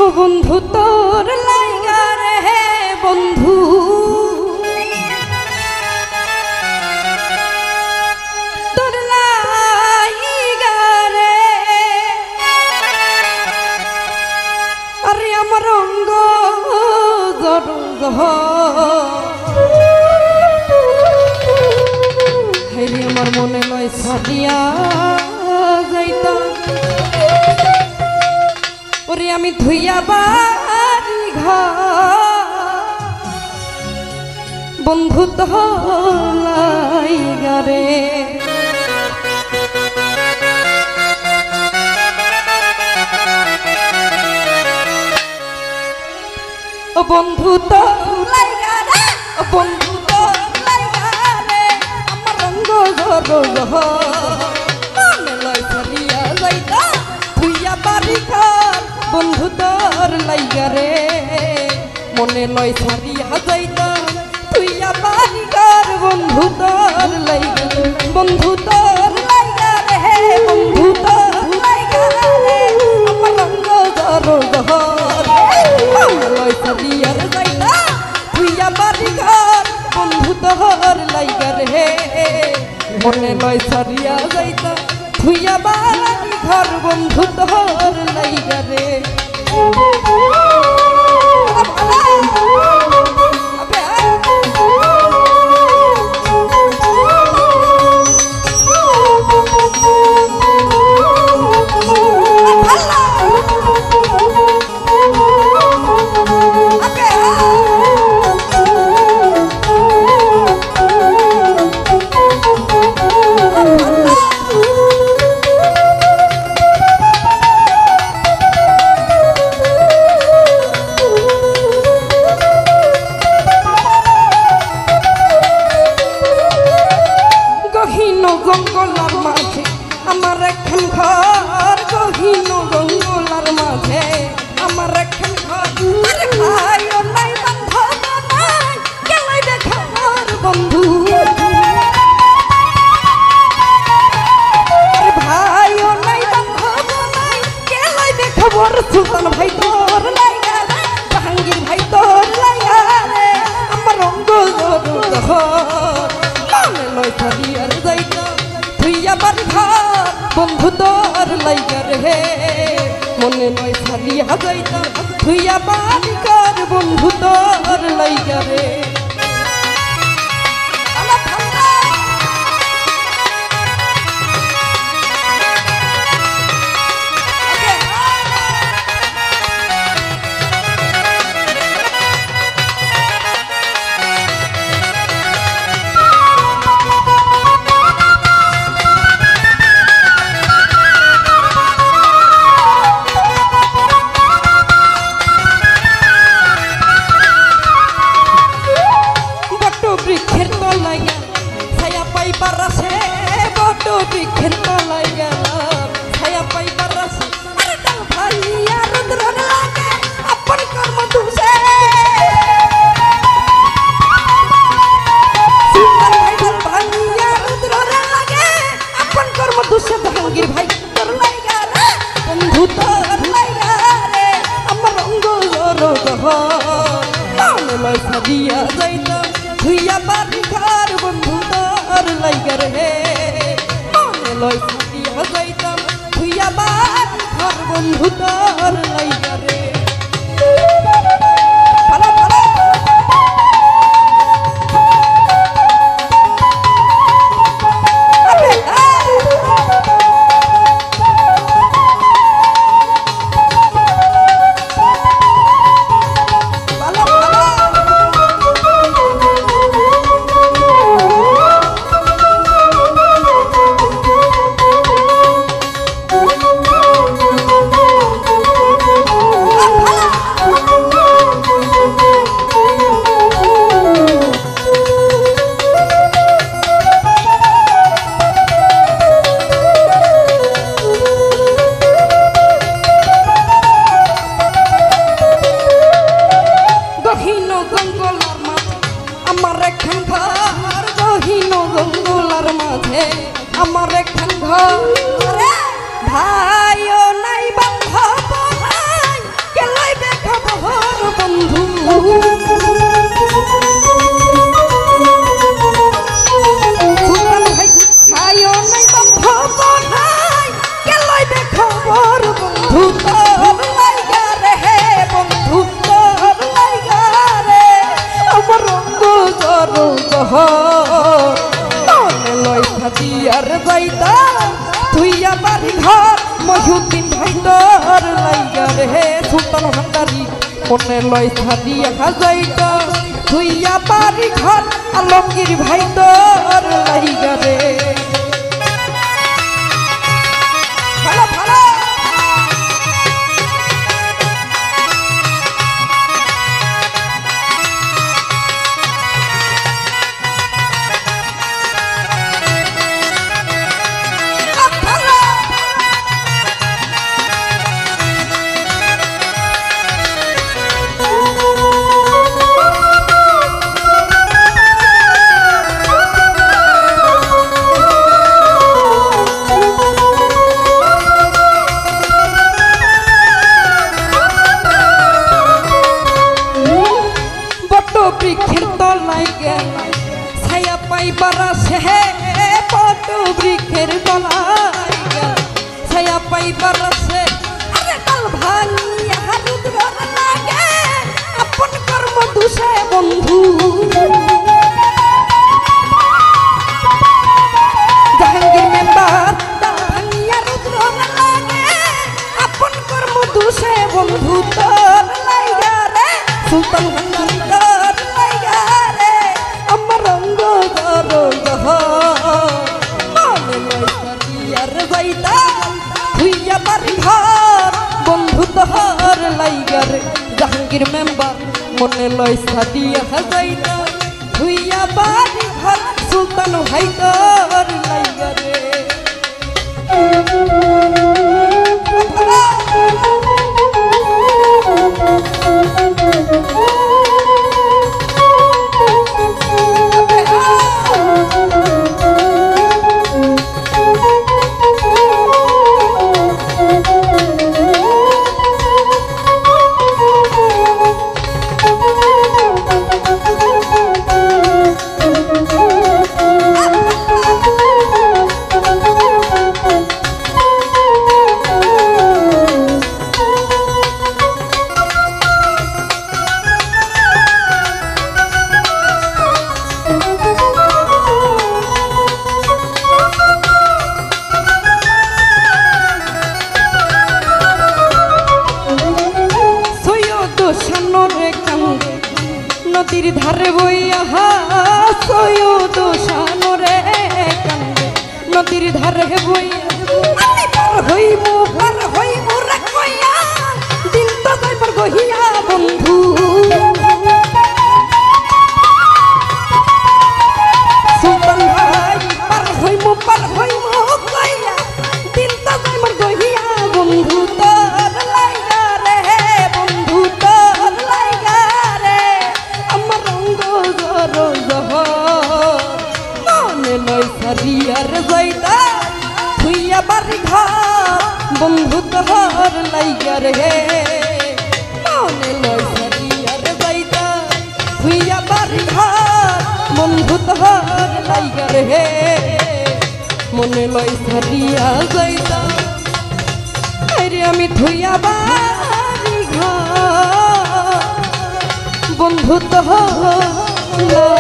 ও বন্ধু তোর লাইগা রে বন্ধু তোর লাইগা রে আরে আমার অঙ্গ জরঙ্গ হেরি আমার মনে লয় সাদিয়া যাইতা ওরে আমি ধুইয়া বাড়ি ঘর বন্ধু তোলাইগা রে ও বন্ধু তোলাইগা রে ও বন্ধু তোলাইগা রে আমার রঙ্গ জর মনে লয় ছাড়িয়া যাইতা ধুইয়া বাড়ি ঘর বন্ধু তোর লাইগা রে মনে লয় ছাড়িয়া যাইতা তুইয়া বাড়ি ঘর বন্ধু তোর লাইগা বন্ধু তোর লাইগা রে বন্ধু তোর লাইগা রে আমার রঙ্গ জর মনে লয় ছাড়িয়া যাইতা তুইয়া বাড়ি ঘর বন্ধু তোর লাইগা রে মনে লয় ছাড়িয়া যাইতা তুইয়া বাড়ি ঘর বন্ধু তোর লাইগা রে জঙ্গলার মাঝে আমার এখন ঘর গহীন জঙ্গলার মাঝে আমার এখন ঘর আরে ভাইও নাই বান্ধব নাই গেলাই দেখা আমার বন্ধু আরে ভাইও নাই বান্ধব নাই গেলাই দেখা বড় সুলতান ভাই তোর লাইগা রে জাহাঙ্গীর ভাই তোর লাইগা রে আমার রঙ্গ মনে লয় ছাড়িয়া যাইতা তুইয়া বাড়ি ঘর বন্ধু তোর লাইগা রে মনে লয় ছাড়িয়া যাইতা তুইয়া বাড়ি ঘর বন্ধু তোর লাইগা রে বৃক্ষের তলায় ছায়া পাইবার আছে বট বৃক্ষের তলায় গেলাম ছায়া পাইবার আছে আরে ডাল ভাইয়া রুদ্র লাগে আপন কর্ম দুষে সুলতান ভাই ডাল ভাইয়া রুদ্র লাগে আপন কর্ম দুষে জাহাঙ্গীর ভাই তোর লাইগা রে বন্ধু তোর লাইগা রে আমার রঙ্গ মনে লয় ছাড়িয়া যাইতা তুইয়া বাড়ি ঘর বন্ধু তোর লাইগা রে মনে লয় ছাড়িয়া যাইতাম তুইয়া বাড়ি ঘর বন্ধু তোর লাইগা রে বাড়ি ঘর মহিউদ্দিন ভাই তোর লাইগা রে সুলতান ভান্ডারি মনে লয় ছাড়িয়া যাইতা থুইয়া বাড়ি ঘর আলমগীর ভাই তোর লাইগা রে ভালো ভালো বৃক্ষের তলায় গেল ছায়া পাইবার সে বট বৃক্ষের তলায় গেল ছায়া পাইবার সে আরে ডাল ভাঙিয়া রুদ্র লাগে আপন কর্ম দুষে বন্ধু জাহাঙ্গীর মেম্বার ডাল ভাঙিয়া রুদ্র লাগে আপন কর্ম দুষে বন্ধু তোর লাইগা রে সুলতান ভান্ডারি বন্ধু তোর লাইগা রে জাহাঙ্গীর মেম্বার মনে লয় সাদিয়া যাইতা ধুইয়া বাড়ি ঘর সুলতান ভাই তোর লাইগা রে নদীর ধারে বইয়া সৈয়দ শানরে কান্দে নদীর ধারে বইয়া আমি পার হইমু রে কইয়া দিন তো যাইবার গহিয়া বন্ধু সুলতান ভাই পার হইমু কইয়া দিন তো যাইবার গহিয়া বন্ধু তোর লাইগা রে বন্ধু তোর লাইগা মনে লয় সারিয়ার যাইতা থুইয়া বাড়ি ঘর বন্ধু তোর লাইগা রে মনে লয় সারিয়ার যাইতা থুইয়া বাড়ি ঘর বন্ধু তোর লাইগা রে মনে লয় সারিয়া যাইতা আরে আমি থুইয়া বাড়ি ঘর বন্ধু তোর